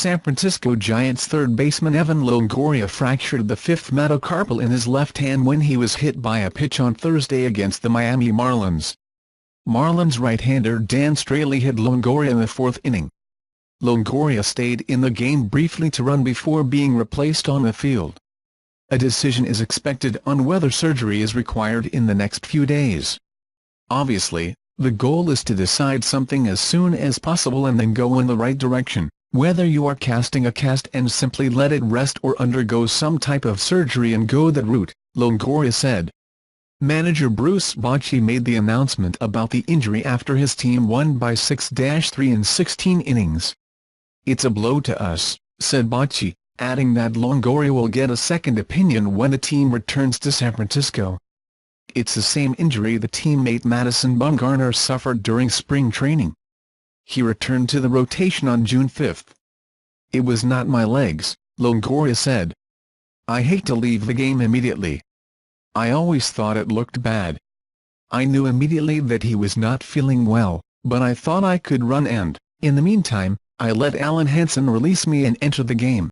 San Francisco Giants third baseman Evan Longoria fractured the fifth metacarpal in his left hand when he was hit by a pitch on Thursday against the Miami Marlins. Marlins right-hander Dan Straily hit Longoria in the fourth inning. Longoria stayed in the game briefly to run before being replaced on the field. A decision is expected on whether surgery is required in the next few days. Obviously, the goal is to decide something as soon as possible and then go in the right direction, whether you are casting a cast and simply let it rest or undergo some type of surgery and go that route, Longoria said. Manager Bruce Bochy made the announcement about the injury after his team won by 6-3 in 16 innings. "It's a blow to us," said Bochy, adding that Longoria will get a second opinion when the team returns to San Francisco. It's the same injury the teammate Madison Bumgarner suffered during spring training. He returned to the rotation on June 5. "It was not my legs," Longoria said. "I hate to leave the game immediately. I always thought it looked bad. I knew immediately that he was not feeling well, but I thought I could run and, in the meantime, I let Alen Hanson release me and enter the game."